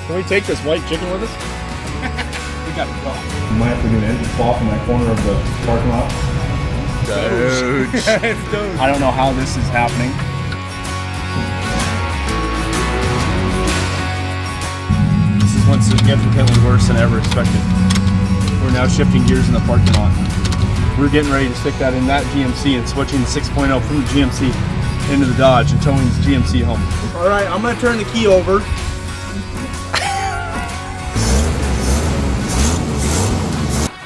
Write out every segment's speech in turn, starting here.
Can we take this white chicken with us? We got to go. You might have to do an engine swap in that corner of the parking lot. I don't know how this is happening. This is one significantly worse than ever expected. We're now shifting gears in the parking lot. We're getting ready to stick that in that GMC and switching the 6.0 from the GMC into the Dodge and towing the GMC home. All right, I'm gonna turn the key over.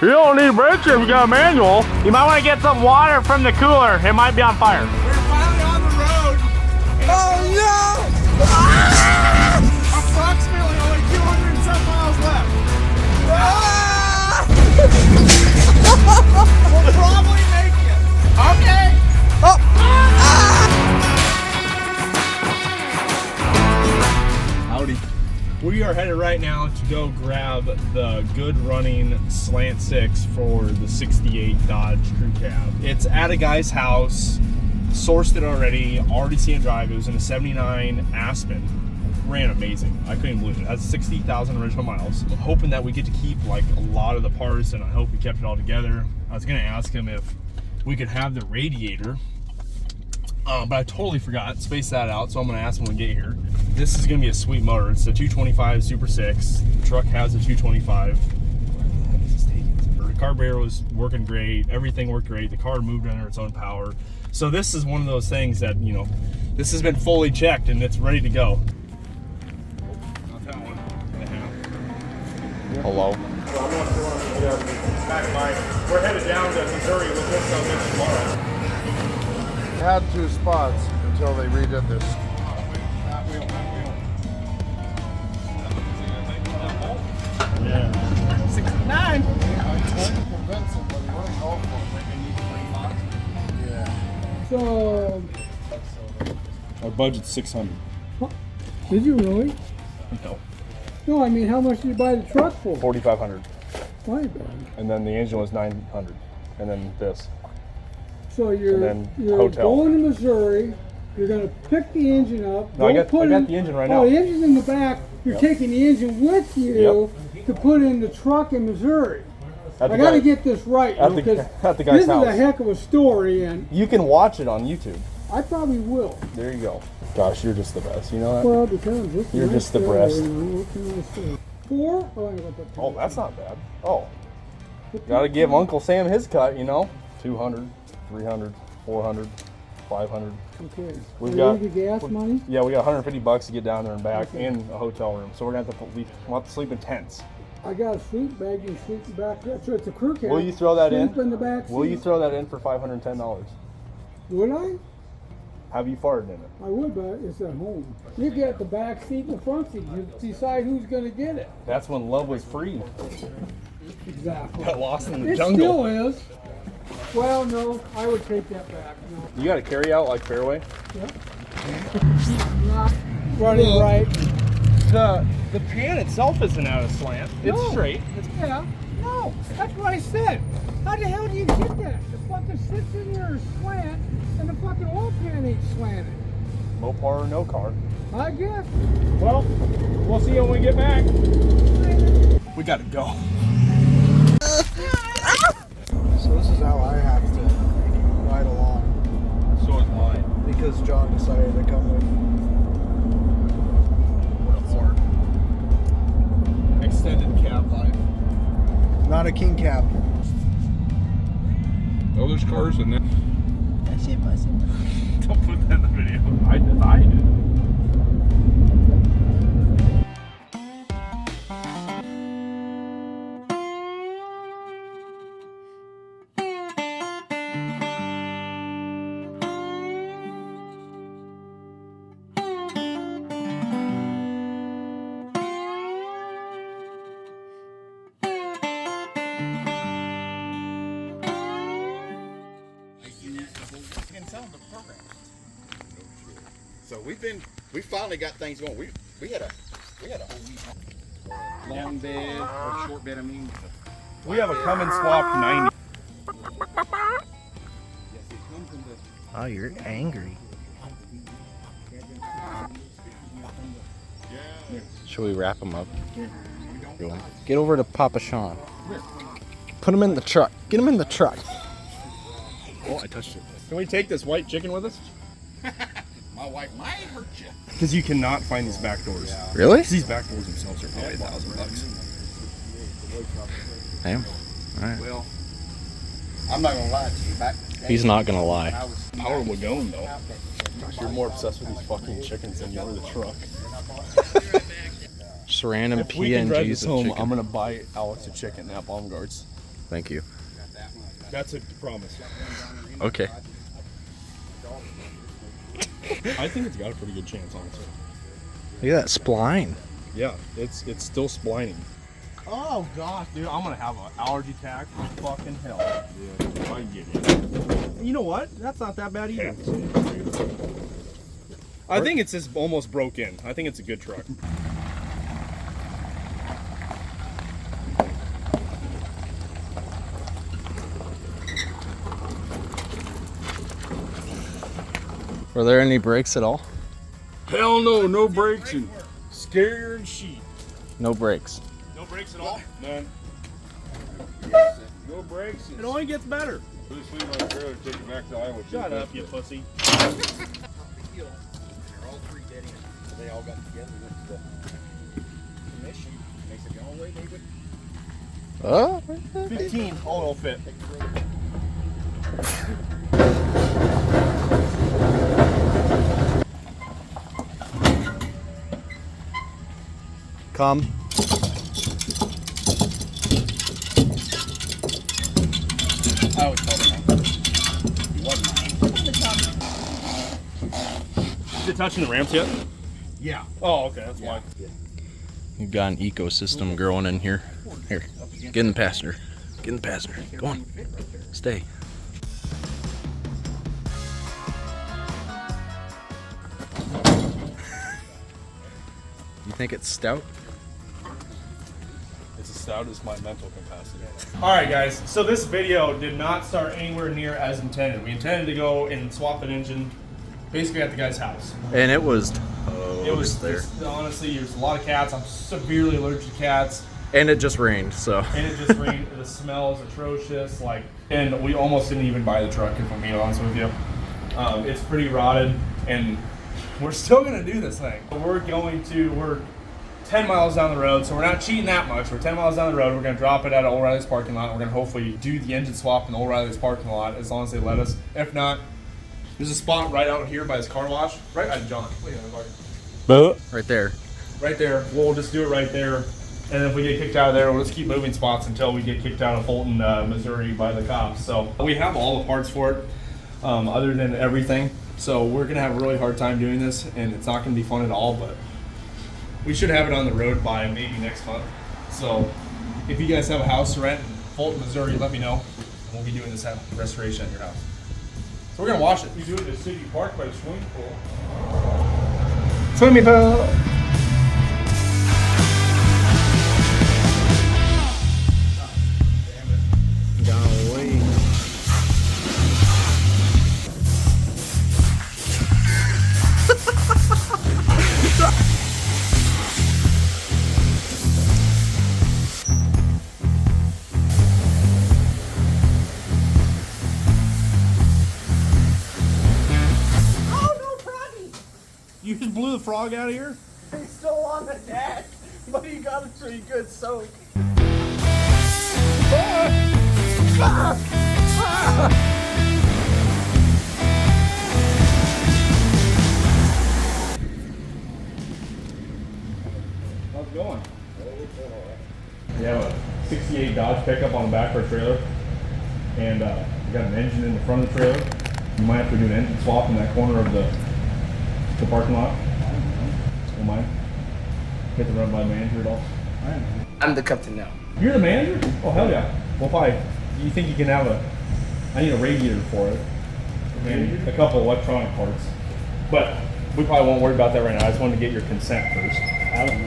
You don't need brakes if you got a manual. You might want to get some water from the cooler. It might be on fire. We're finally on the road. Oh no! Ah! Approximately only 200 and some miles left. Ah! We'll probably make it. Okay. Oh. Howdy. We are headed right now to go grab the good running Slant 6 for the 68 Dodge Crew Cab. It's at a guy's house, sourced it already seen it drive. It was in a 79 Aspen. Ran amazing. I couldn't believe it. It has 60,000 original miles. I'm hoping that we get to keep like a lot of the parts, and I hope we kept it all together. I was gonna ask him if we could have the radiator, but I totally forgot, spaced that out, so I'm gonna ask him when we get here. This is gonna be a sweet motor. It's a 225 Super 6. The truck has a 225. The carburetor was working great. Everything worked great. The car moved under its own power. So this is one of those things that, you know, this has been fully checked and it's ready to go. Hello. Well, I'm not sure we're headed down to Missouri with this tomorrow. Had 2 spots until they redid this. Yeah. 69. Yeah. So, Our budget's 600. did you really? No. No, I mean, how much did you buy the truck for? 4,500. My bad. And then the engine was 900. And then this. So you're then going hotel. to Missouri. You're going to pick the engine up. No, I go got put the in- engine right Oh, now. the engine's in the back. You're taking the engine with you to put in the truck in Missouri. At the I got to guy- get this right, at the- because at the guy's this house. is a heck of a story, and You can watch it on YouTube. I probably will. There you go. Gosh, you're just the best. You know that? Well, because this is You're my just the story, best. you know, what can I say? 4? Oh, I got the Oh, that's not bad. Oh. Gotta give Uncle Sam his cut, you know? 200, 300, 400, 500. Okay. We've Are got- you the gas money? Yeah, we got 150 bucks to get down there and back, Okay. and a hotel room. So we're gonna have to we'll have to sleep in tents. I got a sleep bag. You sleep in the back. So it's a crew cab. Will you throw that sleep in? the back Will you seat. throw that in for $510? Would I? Have you farted in it? I would, but it's at home. You get the back seat and the front seat. You decide who's going to get it. That's when love was free. Exactly. Got lost in the It jungle. still is. Well, no, I would take that back. No. You got a carry out like Fairway? Yep. Not running right. The pan itself isn't out of slant. It's No. straight. Yeah. No, that's what I said. How the hell do you get that? The fucking sits in your slant, and the fucking oil pan ain't slanted. Mopar or no car. I guess. Well, we'll see you when we get back. We gotta go. So this is how I have to ride along, So is mine. because John decided to come with. What a whore. Extended cab life. Not a king cab. Oh, there's cars in there. Don't put that in the video. I did. So we finally got things going. We had a Long bed or short bed, I mean. We have a Cummins swap 90. Oh, you're angry. yeah. Should we wrap them up? Go on. Get over to Papa Sean. Put him in the truck. Get him in the truck. Oh, I touched it. Can we take this white chicken with us? My wife might hurt you. Because you cannot find these back doors. Really? These back doors themselves are probably $1,000. Damn. All right. Well, I'm not gonna lie to you. He's not gonna lie. Powerwagon though. Gosh, you're more obsessed with these fucking chickens than you are the truck. Just random If we can drive PNGs this of home, chicken. I'm gonna buy Alex a chicken at Baumgart's. Thank you. That's a promise. Okay. I think it's got a pretty good chance, honestly. Look at that spline. Yeah, it's still splining. Oh gosh, dude, I'm gonna have an allergy attack. Fucking hell. Yeah, I get it. You know what? That's not that bad either. I think it's just almost broke in. I think it's a good truck. Were there any brakes at all? Hell no, no brakes and scared sheep. No brakes. No brakes at all? None. No brakes. It only gets better. Put this thing on the trailer, take it back to Iowa. Shut up, you pussy. They're all three dead ends. They all got together and went to the commission. They said the only way they would 15, all will fit. Come. I always told him he wasn't mine. Is it touching the ramps yet? Yeah. Oh, okay, that's why. You've got an ecosystem growing in here. Here, get in the passenger. Get in the passenger. Go on. Stay. You think it's stout? It's as stout as my mental capacity. Alright guys, so this video did not start anywhere near as intended. We intended to go and swap an engine basically at the guy's house. And it was It was there. Honestly, there's a lot of cats. I'm severely allergic to cats. And it just rained, so. And it just rained. The smell is atrocious. And we almost didn't even buy the truck, if I'm being honest with you. It's pretty rotted, and we're still gonna do this thing. We're 10 miles down the road, so we're not cheating that much. We're 10 miles down the road. We're gonna drop it at O'Reilly's parking lot. We're gonna hopefully do the engine swap in O'Reilly's parking lot as long as they let us. If not, there's a spot right out here by his car wash. Right at John. Right there. Right there. We'll just do it right there. And if we get kicked out of there, we'll just keep moving spots until we get kicked out of Fulton, Missouri by the cops. So we have all the parts for it, other than everything. So we're gonna have a really hard time doing this, and it's not gonna be fun at all, but we should have it on the road by maybe next month. So if you guys have a house to rent in Fulton, Missouri, let me know. We'll be doing this restoration at your house. So we're gonna wash it. We do it in the city park by the swimming pool. Swimming pool. Golly. You just blew the frog out of here? He's still on the deck, but he got a pretty good soak. How's it going? We have a 68 Dodge pickup on the back of our trailer, and we got an engine in the front of the trailer. You might have to do an engine swap in that corner of the parking lot. Don't mind. Get to run by the manager at all. I'm the captain now. You're the manager? Oh hell yeah. Well, you think you can have I need a radiator for it, and a couple electronic parts. But we probably won't worry about that right now. I just wanted to get your consent first. I don't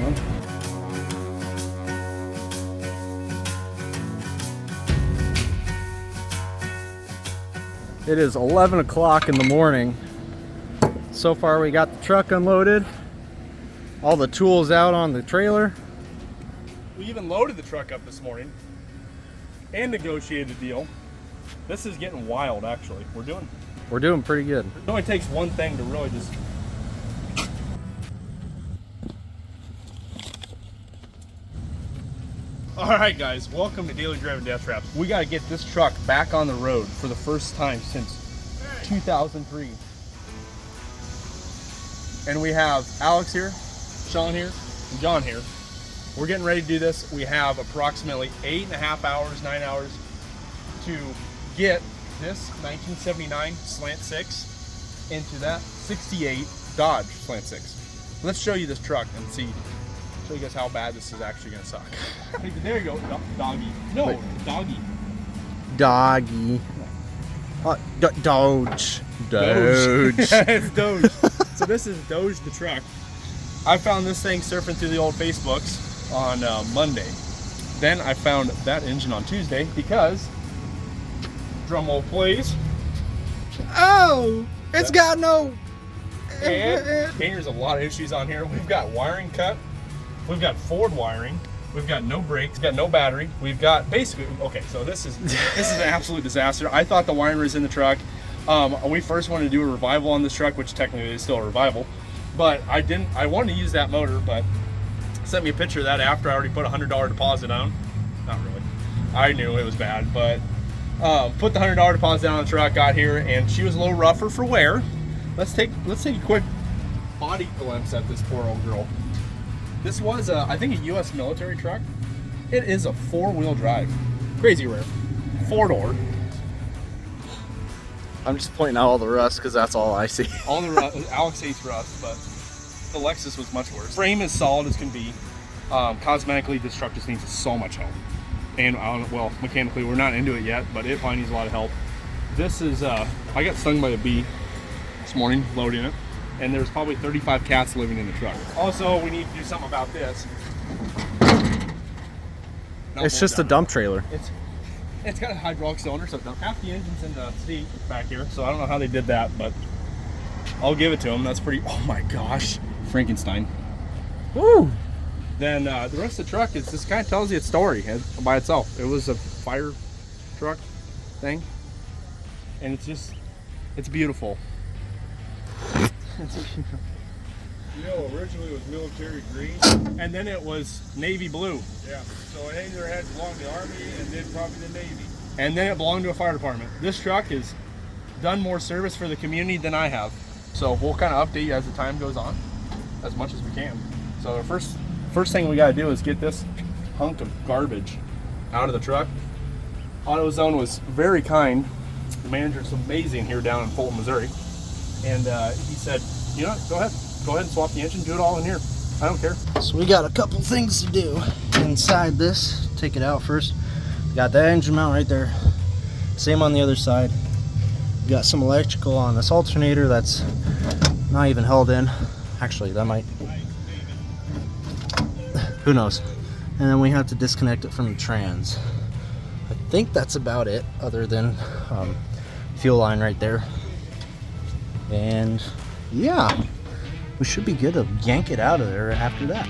know. It is 11 o'clock in the morning. So far we got the truck unloaded. All the tools out on the trailer. We even loaded the truck up this morning and negotiated a deal. This is getting wild, actually. We're doing pretty good. It only takes one thing to really just... All right, guys, welcome to Daily Driving Death Traps. We got to get this truck back on the road for the first time since 2003. And we have Alex here, Sean here, and John here. We're getting ready to do this. We have approximately 8.5 hours, 9 hours to get this 1979 Slant 6 into that 68 Dodge Slant 6. Let's show you this truck and show you guys how bad this is actually gonna suck. There you go, doggy. No, wait. Doggy. Doggy. Doge. It's Doge. So this is Doge the truck. I found this thing surfing through the old Facebooks on Monday. Then I found that engine on Tuesday because, drum roll please. Oh, it's got no. And there's a lot of issues on here. We've got wiring cut. We've got Ford wiring. We've got no brakes. We've got no battery. We've got basically, okay, so this is an absolute disaster. I thought the wiring was in the truck. We first wanted to do a revival on this truck, which technically is still a revival. But I wanted to use that motor, but sent me a picture of that after I already put a $100 deposit on. Not really. I knew it was bad, but put the $100 deposit down on the truck, got here, and she was a little rougher for wear. Let's take a quick body glimpse at this poor old girl. This was, I think, a U.S. military truck. It is a 4-wheel drive. Crazy rare. 4-door. I'm just pointing out all the rust because that's all I see. All the rust. Alex hates rust, but the Lexus was much worse. Frame is solid as can be. Cosmetically, this truck just needs so much help. And, well, mechanically, we're not into it yet, but it probably needs a lot of help. This is, I got stung by a bee this morning loading it. And there's probably 35 cats living in the truck. Also, we need to do something about this. It's just a dump trailer. It's got a hydraulic cylinder, so half the engine's in the seat back here. So I don't know how they did that, but I'll give it to them. That's pretty. Oh my gosh, Frankenstein. Woo! Then the rest of the truck is just kind of tells you its story by itself. It was a fire truck thing, and it's beautiful. You know, originally it was military green. And then it was navy blue. Yeah. So it either had belonged to the Army and then probably the Navy. And then it belonged to a fire department. This truck has done more service for the community than I have. So we'll kind of update you as the time goes on, as much as we can. So the first thing we got to do is get this hunk of garbage out of the truck. AutoZone was very kind. The manager's amazing here down in Fulton, Missouri. And he said, you know what, go ahead and swap the engine, do it all in here. I don't care. So we got a couple things to do inside this. Take it out first. Got that engine mount right there. Same on the other side. Got some electrical on this alternator that's not even held in. Actually, that might. Who knows? And then we have to disconnect it from the trans. I think that's about it, other than fuel line right there. And yeah, we should be good to yank it out of there after that.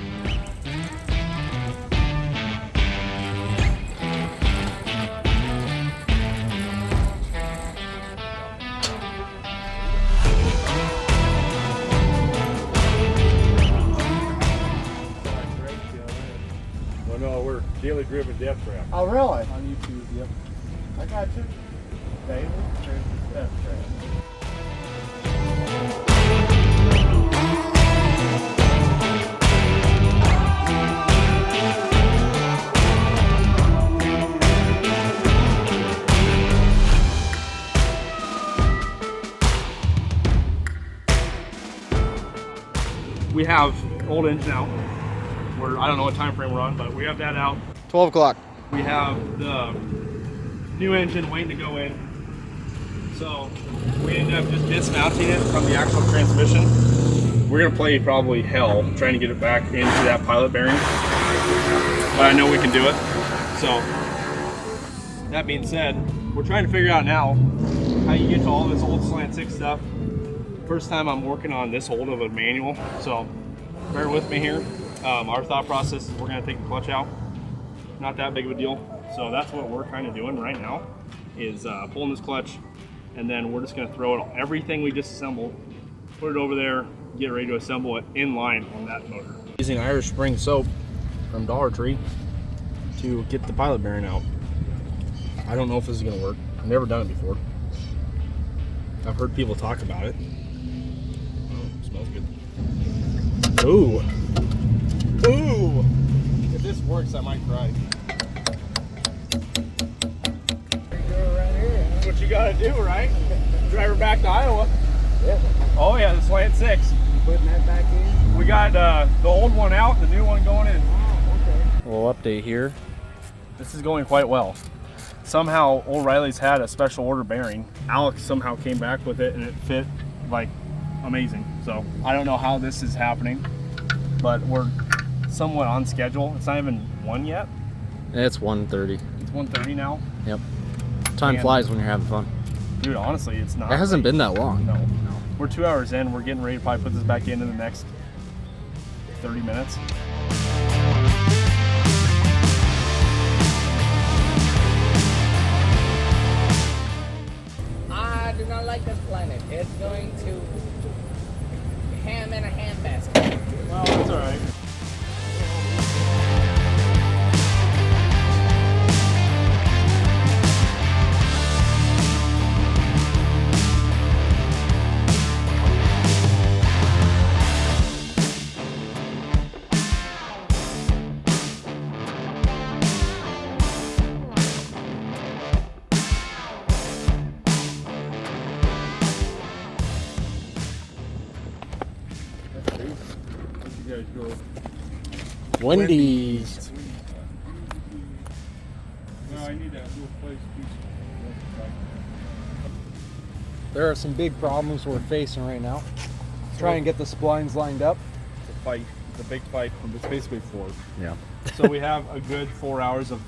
Well, no, we're Daily Driven Death Trap. Oh, really? On YouTube, yep. I got you. Daily Driven Death Trap. We have old engine out. I don't know what time frame we're on, but we have that out. 12 o'clock. We have the new engine waiting to go in. So we ended up just dismounting it from the actual transmission. We're gonna play probably hell trying to get it back into that pilot bearing, but I know we can do it. So that being said, we're trying to figure out now how you get to all this old Slant 6 stuff. First time I'm working on this old of a manual, so bear with me here. Our thought process is we're gonna take the clutch out. Not that big of a deal. So that's what we're kind of doing right now, is pulling this clutch, and then we're just gonna throw it, everything we disassembled, put it over there, get ready to assemble it in line on that motor. Using Irish Spring soap from Dollar Tree to get the pilot bearing out. I don't know if this is gonna work. I've never done it before. I've heard people talk about it. Oh, smells good. Ooh. Ooh. If this works, I might cry. That's what you gotta do, right? Drive her back to Iowa. Yeah. Oh yeah, the Slant 6. You putting that back in? We got the old one out, the new one going in. Oh, okay. A little update here. This is going quite well. Somehow O'Reilly's had a special order bearing. Alex somehow came back with it and it fit like amazing. So I don't know how this is happening, but we're somewhat on schedule. It's not even 1 yet. It's 1:30. It's 1:30 now. Yep. Time Man. flies when you're having fun. Dude, honestly, it's not. It hasn't been that long. No. We're 2 hours in. We're getting ready to probably put this back in the next 30 minutes. I do not like this planet. It's going to ham in a handbasket. Well, that's all right. Wendy's. No, I need that little place. There are some big problems we're facing right now. Try and get the splines lined up. It's a fight. It's a big fight. It's basically 4. Yeah. So we have a good 4 hours of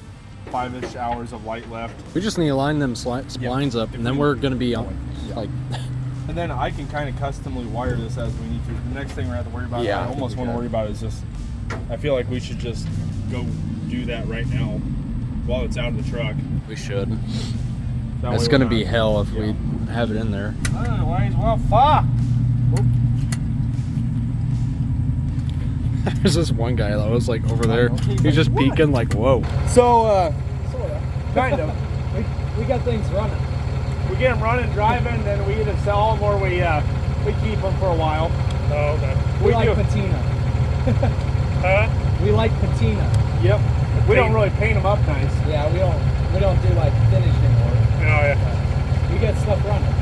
5-ish hours of light left. We just need to line them splines up, and then we're gonna be on, like. And then I can kind of customly wire this as we need to. The next thing we're gonna have to worry about, Yeah, I almost want to worry about is just, I feel like we should just go do that right now while it's out of the truck. We should. That It's way gonna we're be not- hell if yeah. we have it in there. Anyways, well, fuck. There's this one guy that was like over there. He's just peeking, like, whoa. So, kind of. We got things running. We get them running, driving, then we either sell them or we keep them for a while. Oh, okay. We like do. patina. Huh? We like patina. Yep. We don't really paint them up nice. Yeah, we don't do like finished anymore. Oh, yeah. We get stuff running.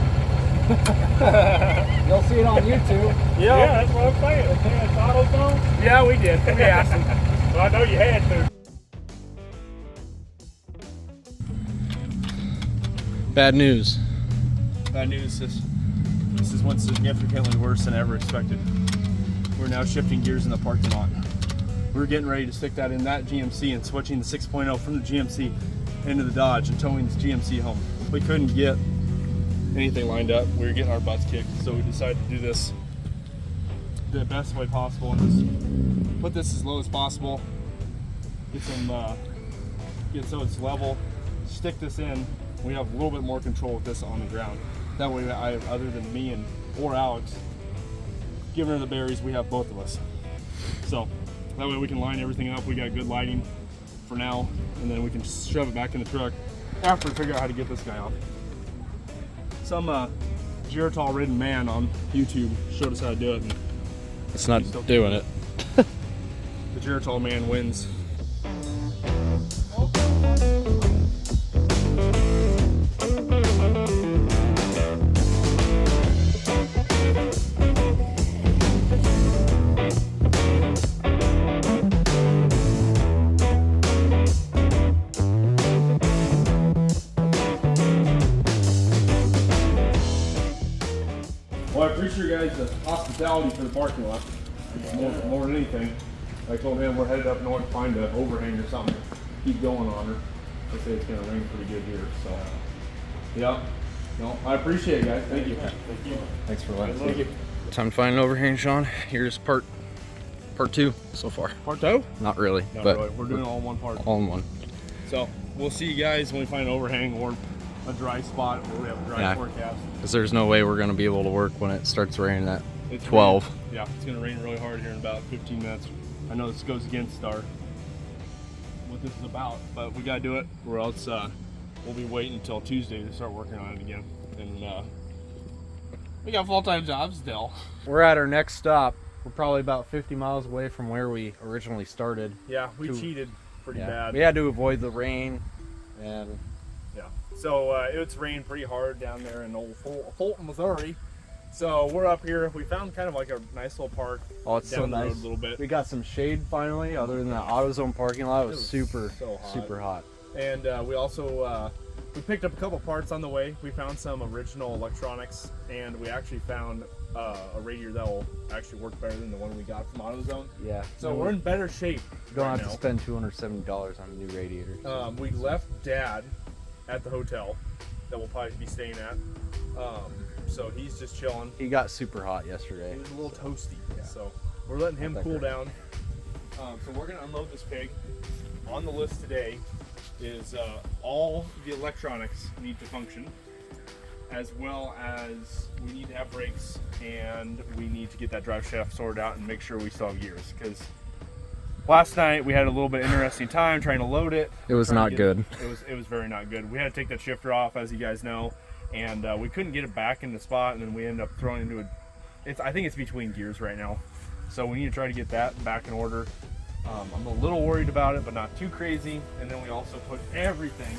You'll see it on YouTube. Yeah, that's what I'm saying. It's AutoZone? Yeah, we did. We asked them. Well, I know you had to. Bad news. Bad news is this is what's significantly worse than ever expected. We're now shifting gears in the parking lot. We're getting ready to stick that in that GMC and switching the 6.0 from the GMC into the Dodge and towing this GMC home. We couldn't get anything lined up. We were getting our butts kicked, so we decided to do this the best way possible and just put this as low as possible. Get so it's level. Stick this in. We have a little bit more control with this on the ground. That way, other than me or Alex giving her the berries, we have both of us. So that way we can line everything up. We got good lighting for now, and then we can shove it back in the truck after we figure out how to get this guy off. Some Geritol ridden man on YouTube showed us how to do it, and It's not doing it. the Geritol man wins. Well, I appreciate your guys' hospitality for the parking lot. More than anything. I told him we're headed up north to find an overhang or something to keep going on her. They say it's going to rain pretty good here, so. Yeah. No, I appreciate it, guys. Thank you. Thank you. Thanks for letting us Thank you. Time to find an overhang, Sean. Here's part Part 2 so far. Part 2? Not really, No, but really. We're doing it all in one part. all in one. So we'll see you guys when we find an overhang or a dry spot where we have a dry forecast. Because there's no way we're going to be able to work when it starts raining at It's 12. Raining, yeah, it's going to rain really hard here in about 15 minutes. I know this goes against what this is about, but we got to do it or else we'll be waiting until Tuesday to start working on it again. And we got full-time jobs still. We're at our next stop. We're probably about 50 miles away from where we originally started. Yeah, we cheated pretty bad. We had to avoid the rain, and yeah. So it's rained pretty hard down there in old Fulton, Missouri. So we're up here. We found kind of like a nice little park. oh, it's down so the nice. road a little bit. We got some shade finally. Other than the AutoZone parking lot, it was super hot. super hot. And we also we picked up a couple parts on the way. We found some original electronics, and we actually found a radiator that will actually work better than the one we got from AutoZone. Yeah. So we're in better shape. You don't right have to spend $270 on a new radiator. We left Dad at the hotel that we'll probably be staying at. So he's just chilling. He got super hot yesterday. He was a little toasty. Yeah. So we're letting him cool down. So we're gonna unload this pig. On the list today is all the electronics need to function, as well as we need to have brakes, and we need to get that drive shaft sorted out and make sure we still have gears, because last night we had a little bit interesting time trying to load it. It was not good. It was very not good. We had to take that shifter off, as you guys know, and we couldn't get it back in the spot, and then we ended up throwing it into I think it's between gears right now, so we need to try to get that back in order. I'm a little worried about it, but not too crazy. And then we also put everything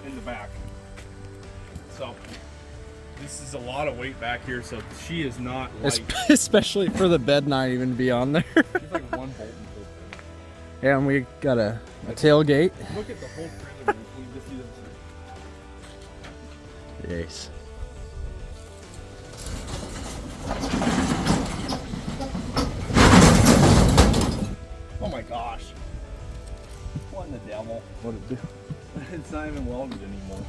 in the back. So this is a lot of weight back here, so she is not light. Especially for the bed not even to be on there. She's like one bolt and full. Yeah, and we got a tailgate. Look at the whole trailer. You just see this. Yes. Oh my gosh. What in the devil? What it do? It's not even welded anymore.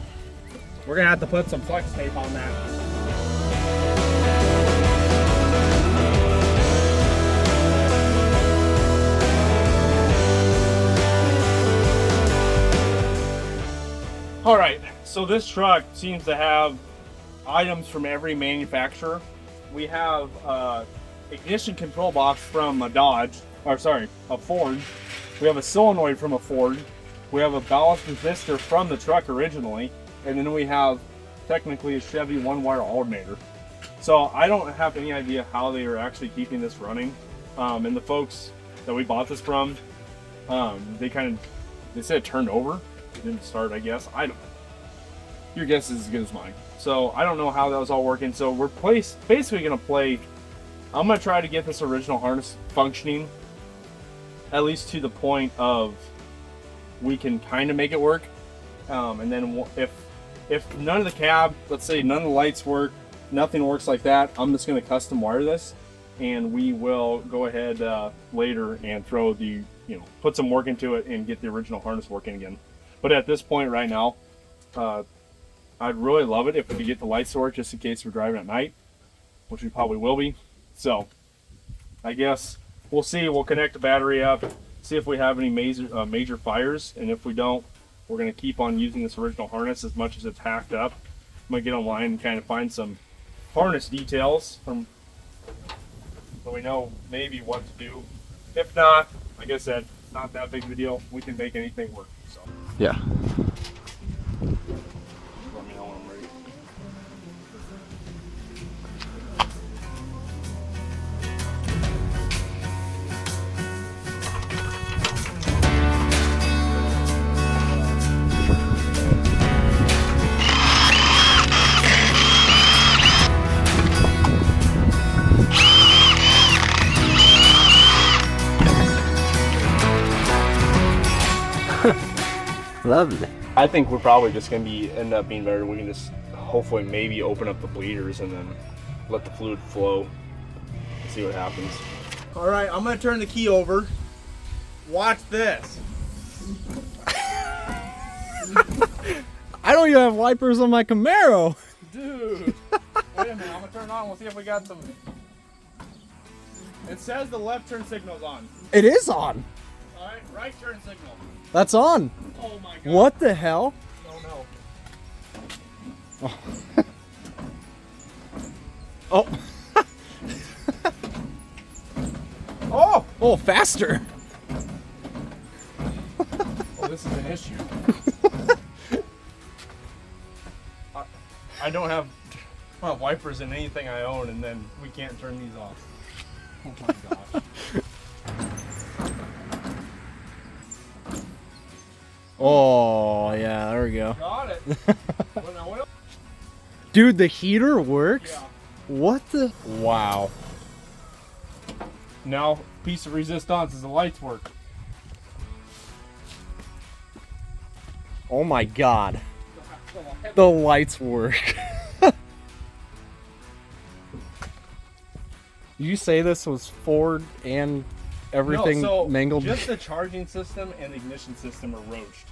We're gonna have to put some flex tape on that. All right, so this truck seems to have items from every manufacturer. We have ignition control box from a Ford. We have a solenoid from a Ford. We have a ballast resistor from the truck originally, and then we have technically a Chevy one-wire alternator. So I don't have any idea how they are actually keeping this running. And the folks that we bought this from, they said it turned over. It didn't start, I guess. I don't. Your guess is as good as mine. So I don't know how that was all working. So we're basically gonna play. I'm gonna try to get this original harness functioning, at least to the point of we can kind of make it work. And then if none of the cab, let's say none of the lights work, nothing works like that, I'm just gonna custom wire this, and we will go ahead later and throw put some work into it and get the original harness working again. But at this point right now, I'd really love it if we could get the lights to work, just in case we're driving at night, which we probably will be. So I guess we'll see. We'll connect the battery up, see if we have any major fires, and if we don't, we're going to keep on using this original harness as much as it's hacked up. I'm going to get online and kind of find some harness details so we know maybe what to do. If not, like I said, it's not that big of a deal. We can make anything work. So Yeah. let me know when I'm ready. Lovely. I think we're probably just gonna end up being better. We can just hopefully maybe open up the bleeders and then let the fluid flow. See what happens. All right, I'm gonna turn the key over. Watch this. I don't even have wipers on my Camaro. Dude. Wait a minute, I'm gonna turn it on. We'll see if we got some. It says the left turn signal's on. It is on. All right, right turn signal. That's on. Oh my god. What the hell? Oh no. Oh. Oh! Oh, faster. Oh, this is an issue. I don't have wipers in anything I own, and then we can't turn these off. Oh my gosh. Oh, yeah, there we go. Got it. Well, now what? Dude, the heater works? Yeah. What the? Wow. Now, piece of resistance is the lights work. Oh my god. The lights work. You say this was Ford and everything no, so mangled? Just the charging system and the ignition system are roached.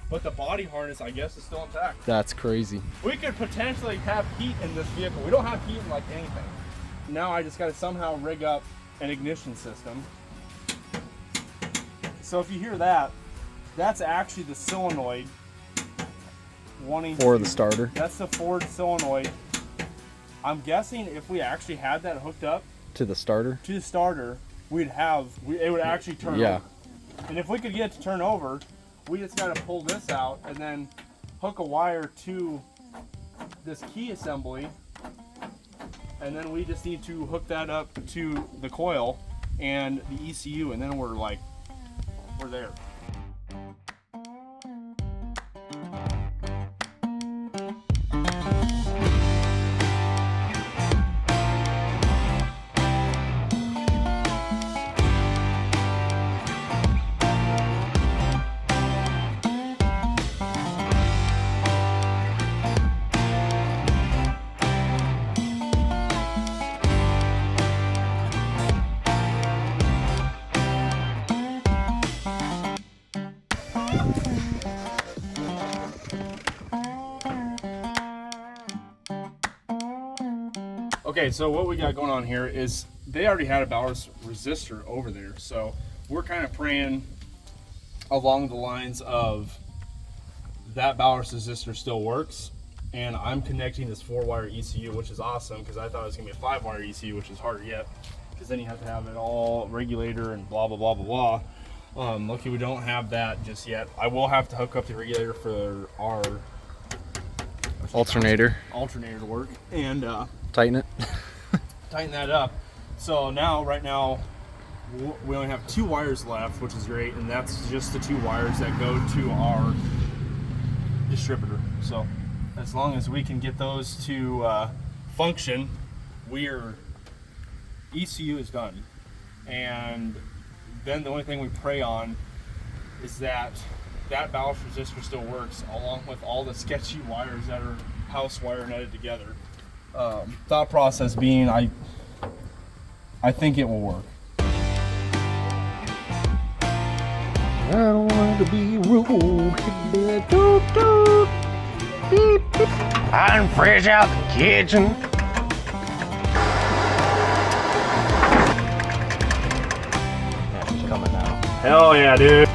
But the body harness, I guess, is still intact. That's crazy. We could potentially have heat in this vehicle. We don't have heat in like anything. Now I just got to somehow rig up an ignition system. So if you hear that, that's actually the solenoid wanting For the starter. That's the Ford solenoid. I'm guessing if we actually had that hooked up To the starter? to the starter, it would actually turn Yeah. over. And if we could get it to turn over, we just got to pull this out and then hook a wire to this key assembly, and then we just need to hook that up to the coil and the ECU, and then we're there. Okay, so what we got going on here is they already had a ballast resistor over there, so we're kind of praying along the lines of that ballast resistor still works, and I'm connecting this 4-wire ECU, which is awesome because I thought it was gonna be a 5-wire ECU, which is harder yet, because then you have to have it all regulator and blah blah blah blah blah. Lucky we don't have that just yet. I will have to hook up the regulator for our Alternator. to work and Tighten it. tighten that up. So right now we only have 2 wires left, which is great, and that's just the 2 wires that go to our distributor. So as long as we can get those to function, ECU is done. And then the only thing we pray on is that ballast resistor still works, along with all the sketchy wires that are house wire netted together. Thought process being, I think it will work. I don't want to be rude. Toot, toot. Beep, beep. I'm fresh out the kitchen. Yeah, she's coming now. Hell yeah, dude.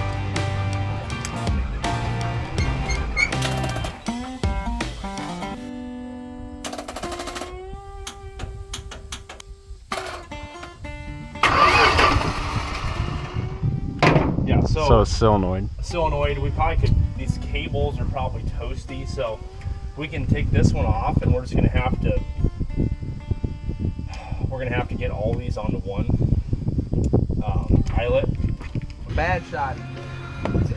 Yeah, So solenoid. solenoid, we probably could, these cables are probably toasty, so we can take this one off, and we're just gonna have to get all these onto one eyelet. Bad shot.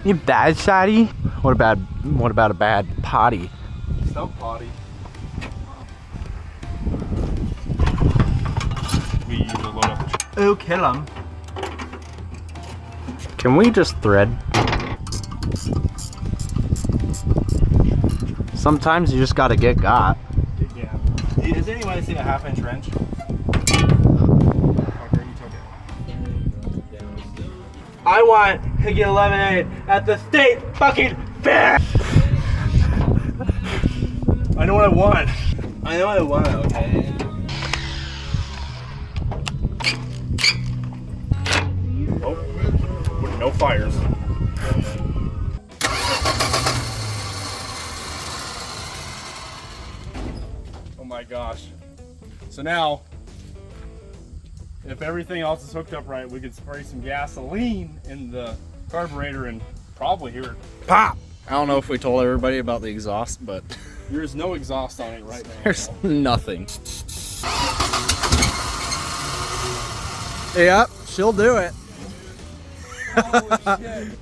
You bad shotty? What about a bad potty? Stump potty. We usually load up the Oh, kill him. Can we just thread? Sometimes you just gotta get got. Yeah. Has anybody seen a 1/2-inch wrench? I want to get lemonade at the state fucking fair. I know what I want. I know what I want, okay? no fires. Oh my gosh. So now, if everything else is hooked up right, we could spray some gasoline in the carburetor and probably hear it pop. I don't know if we told everybody about the exhaust, but There's no exhaust on it right now. there's nothing. Yep, she'll do it. Holy shit.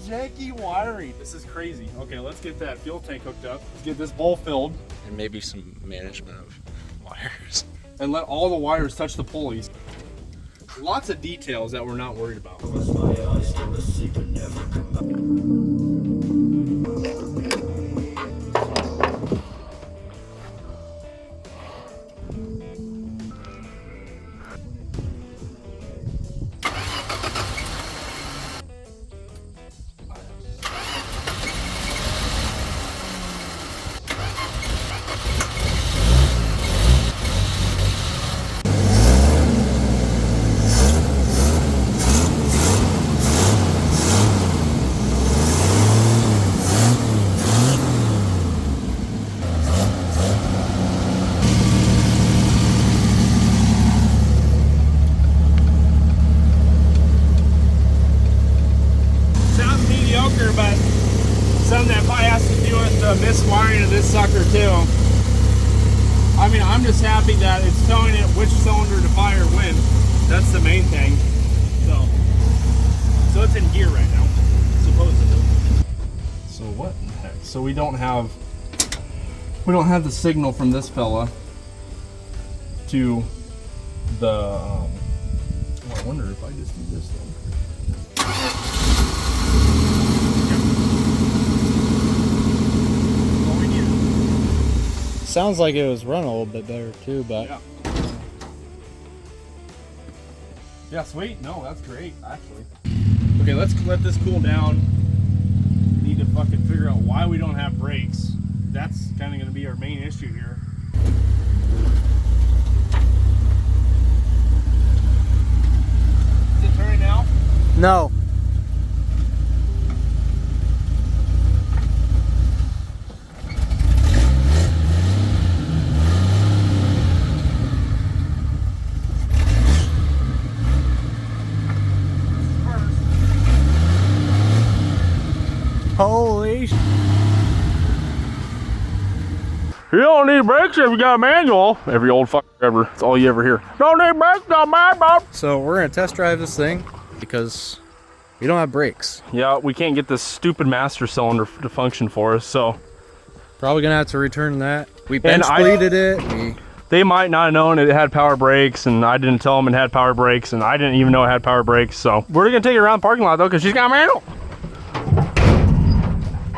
Janky wiring. This is crazy. Okay, let's get that fuel tank hooked up. Let's get this bowl filled. And maybe some management of wires. And let all the wires touch the pulleys. Lots of details that we're not worried about. Sounds mediocre, but something that probably has to do with the miswiring of this sucker too. I mean, I'm just happy that it's telling it which cylinder to fire when. That's the main thing. So it's in gear right now, supposedly. So what in the heck? So we don't have the signal from this fella to the. Oh, I wonder if I just do this thing. Sounds like it was running a little bit better too, but Yeah, sweet. No, that's great, actually. Okay, let's let this cool down. Need to fucking figure out why we don't have brakes. That's kind of going to be our main issue here. Is it turning now? no. Holy sh! You don't need brakes if you got a manual. Every old fucker ever. That's all you ever hear. Don't need brakes, don't mind, bro. So we're gonna test drive this thing because we don't have brakes. Yeah, we can't get this stupid master cylinder to function for us, so. Probably gonna have to return that. We And bench bleeded it. They might not have known it had power brakes, and I didn't tell them it had power brakes, and I didn't even know it had power brakes. So we're gonna take it around the parking lot though, because she's got a manual.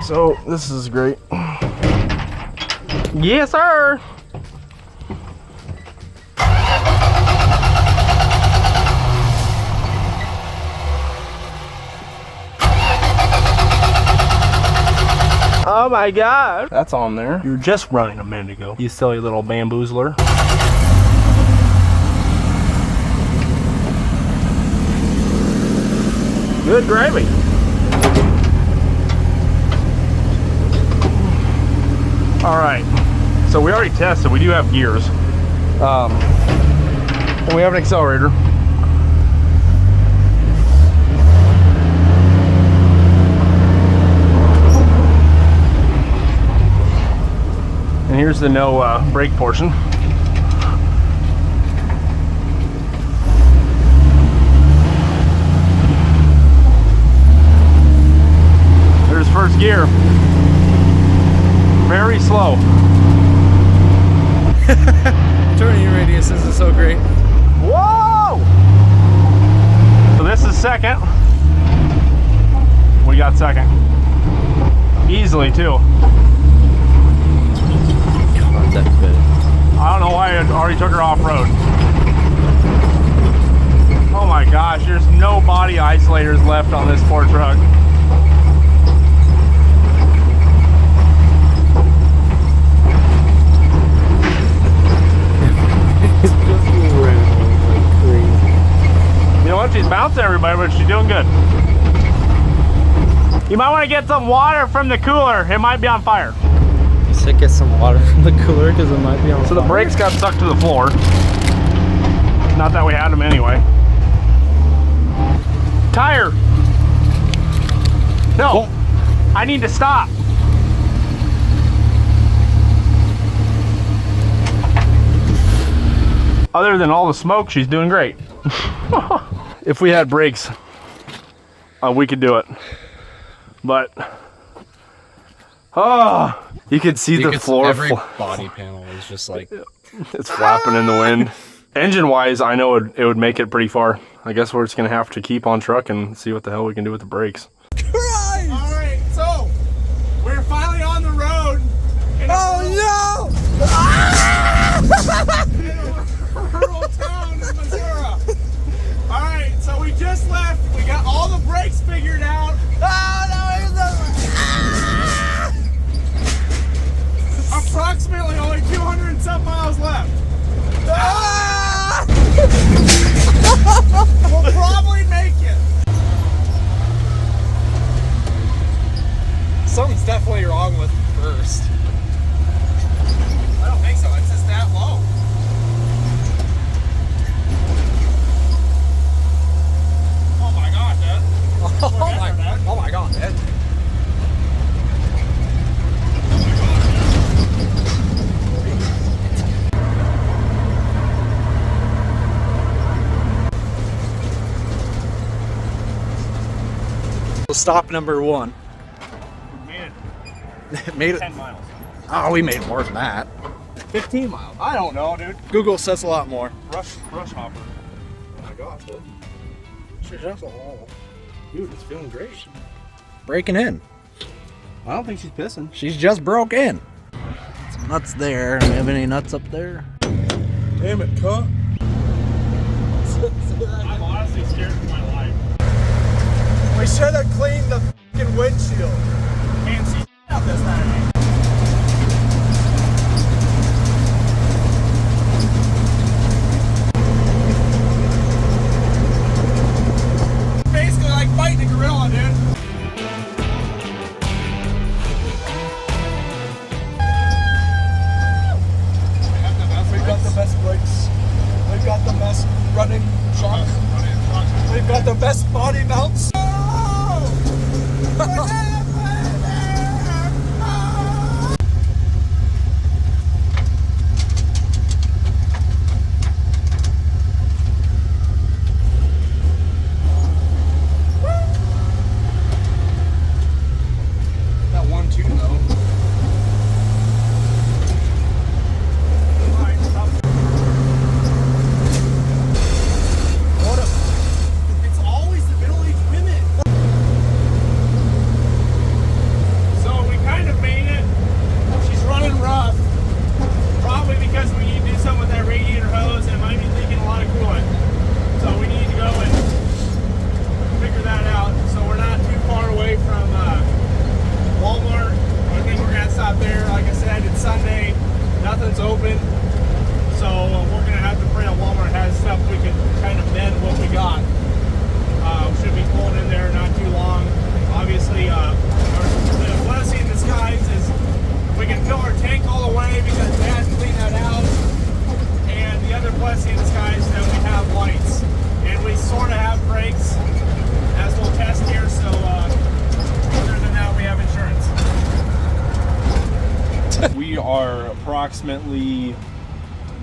So this is great. Yes, sir. Oh my God. That's on there. You were just running a minute ago, you silly little bamboozler. Good gravy. All right, so we already tested, we do have gears. And we have an accelerator. And here's the no brake portion. There's first gear. Very slow. Turning radius isn't so great. Whoa! So this is second. We got second. Easily too. Not that good. I don't know why I already took her off-road. Oh my gosh, there's no body isolators left on this poor truck. You know what? If she's bouncing everybody, but she's doing good. You might want to get some water from the cooler. It might be on fire. You said get some water from the cooler because it might be on fire. So the brakes got stuck to the floor. Not that we had them anyway. Tire. No, I need to stop. Other than all the smoke, she's doing great. If we had brakes, we could do it. But, you could see the floor. Every body panel is just like... It's flapping in the wind. Engine-wise, I know it would make it pretty far. I guess we're just going to have to keep on trucking and see what the hell we can do with the brakes. Christ! All right, so we're finally on the road. Oh no! Rural town in Missouri. All right, so we just left. We got all the brakes figured out. Oh no! Here's Approximately only 200 and some miles left. We'll probably make it. Something's definitely wrong with first. I don't think so. It's just that low. Oh my god, Dad. Oh my god, Ed. Stop number 1. Man, Made it. 10 miles. Oh, we made more than that. 15 miles. I don't know, dude. Google says a lot more. Rush hopper. Oh my gosh, dude. Dude, it's feeling great. Breaking in. I don't think she's pissing. She's just broke in. Some nuts there. Do we have any nuts up there? Damn it, cuh. I'm honestly scared for my life. We should have cleaned the fucking windshield. Can't see out this Saturday. Basically like fighting a gorilla, dude. We've got the best brakes. We've got the best running truck. We've got the best body mounts. That 1-2 though. It's always the middle-aged women. So we kind of made it. She's running rough. Probably because we need to do something with that radiator hose and it might be leaking a lot of coolant. So we need to go and figure that out. So we're not too far away from Walmart. I think we're gonna stop there. Like I said, it's Sunday. Nothing's open. So we're gonna have to pray that Walmart has stuff we can kind of mend what we got. We should be pulling in there not too long. Obviously, the blessing in disguise is we can fill our tank all the way because Dad cleaned that out. And the other blessing in disguise is that we have lights. And we sort of have brakes, as we'll test here. So other than that, we have insurance. We are approximately,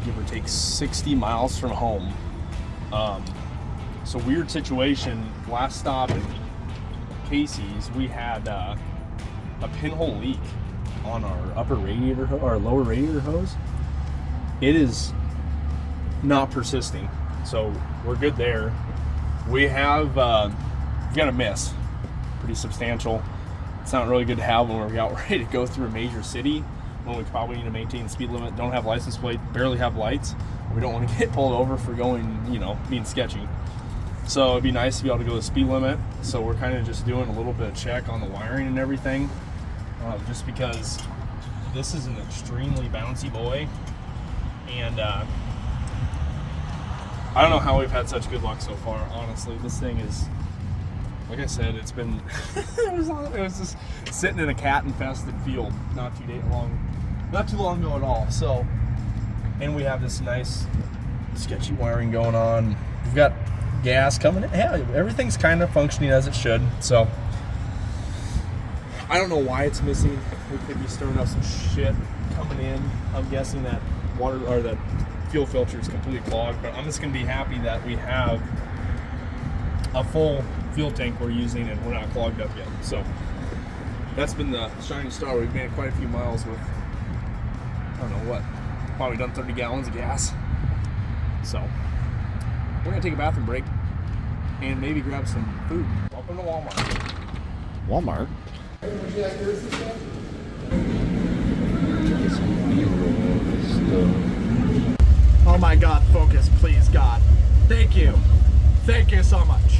give or take, 60 miles from home. So weird situation. Last stop in Casey's, we had a pinhole leak on our upper radiator or lower radiator hose. It is not persisting, so we're good there. We have we've got a miss, pretty substantial. It's not really good to have when we're out ready to go through a major city when we probably need to maintain the speed limit, don't have license plate, barely have lights. We don't want to get pulled over for going, being sketchy. So it'd be nice to be able to go the speed limit. So we're kind of just doing a little bit of check on the wiring and everything, just because this is an extremely bouncy boy, and I don't know how we've had such good luck so far, honestly. This thing is, like I said, it's been, it was just sitting in a cat-infested field not too long ago at all. So, and we have this nice sketchy wiring going on. We've got gas coming in. Yeah, everything's kind of functioning as it should. So, I don't know why it's missing. We could be stirring up some shit coming in. I'm guessing that water or that fuel filter is completely clogged, but I'm just gonna be happy that we have a full fuel tank we're using and we're not clogged up yet. So that's been the shining star. We've made quite a few miles with, I don't know what, probably done 30 gallons of gas. So we're gonna take a bathroom break and maybe grab some food. Welcome to Walmart. Walmart? Oh my God, focus, please, God. Thank you. Thank you so much.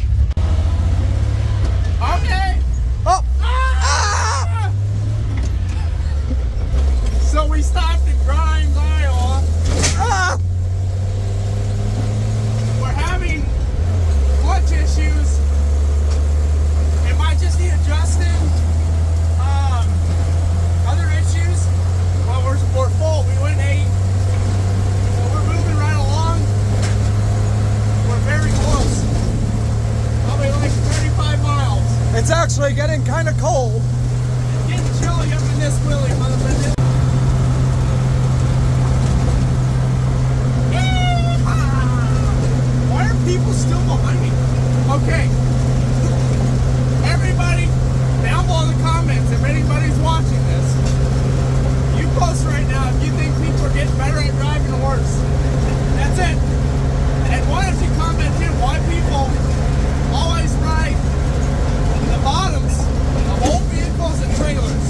Okay. Oh. Ah! So we stopped at Grimes, Iowa. Ah! We're having clutch issues. It might just need adjusting. Other issues? Well, we're full. We went 8. So we're moving right along. We're very close. Probably like 35 miles. It's actually getting kind of cold. It's getting chilly up in this wheelie, motherfucker. Why are people still behind me? Okay. Everybody, down below in the comments, if anybody's watching this, you post right now if you think people are getting better at driving or worse. That's it. And why don't you comment too why people always ride the bottoms of old vehicles and trailers?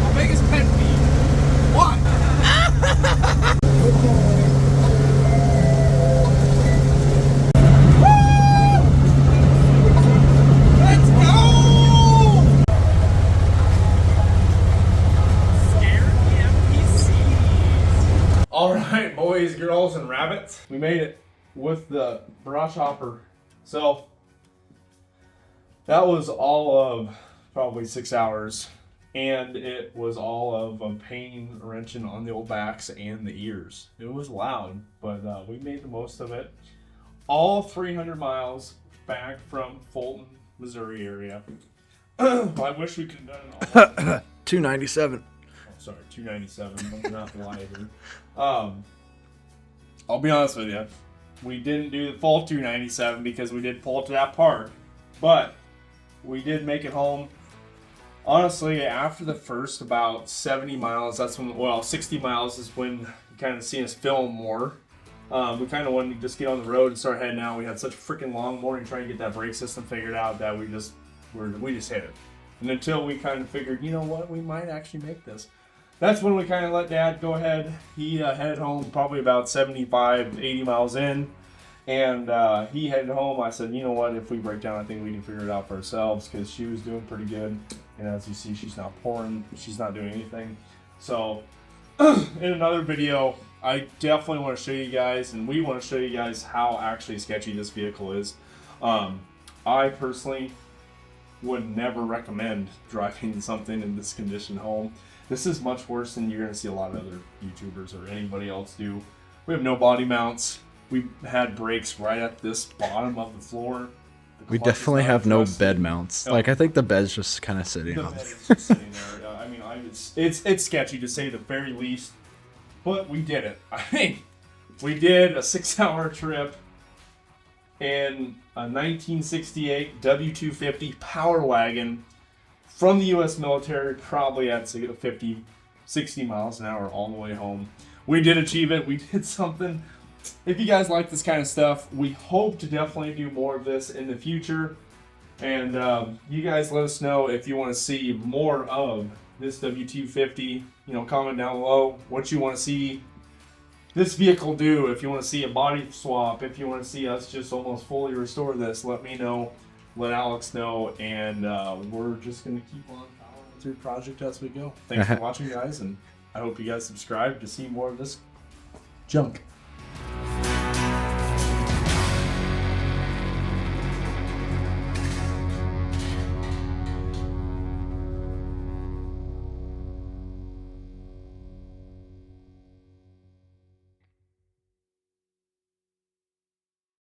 My biggest pet peeve. Why? Let's go! All right, boys, girls, and rabbits, we made it with the brush hopper. So that was all of probably 6 hours, and it was all of a pain wrenching on the old backs and the ears. It was loud, but we made the most of it. All 300 miles back from Fulton, Missouri area. I wish we could have done it all. 297. Sorry, 297. I'm not lying here. I'll be honest with you. We didn't do the full 297 because we did pull to that park, but we did make it home. Honestly, after the first about 70 miles, that's when, well, 60 miles is when you kind of see us film more. We kind of wanted to just get on the road and start heading out. We had such a freaking long morning trying to get that brake system figured out that we just hit it. And until we kind of figured, you know what, we might actually make this. That's when we kind of let Dad go ahead. He headed home probably about 75, 80 miles in. And he headed home. I said, you know what, if we break down, I think we can figure it out for ourselves, because she was doing pretty good. And as you see, she's not pouring. She's not doing anything. So in another video, I definitely want to show you guys, and we want to show you guys how actually sketchy this vehicle is. I personally would never recommend driving something in this condition home. This is much worse than you're going to see a lot of other YouTubers or anybody else do. We have no body mounts. We had brakes right at this bottom of the floor. We definitely have no bed mounts. Like, I think the bed's just kind of sitting on. The bed is just sitting there. I mean, it's sketchy to say the very least, but we did it. I mean, we did a 6-hour trip in a 1968 W250 Powerwagon from the U.S. military, probably at 50, 60 miles an hour all the way home. We did achieve it. We did something. If you guys like this kind of stuff, we hope to definitely do more of this in the future. And you guys let us know if you want to see more of this W250. You know, comment down below what you want to see this vehicle do. If you want to see a body swap, if you want to see us just almost fully restore this, let me know. Let Alex know, and we're just going to keep on following through the project as we go. Thanks for watching, guys, and I hope you guys subscribe to see more of this junk.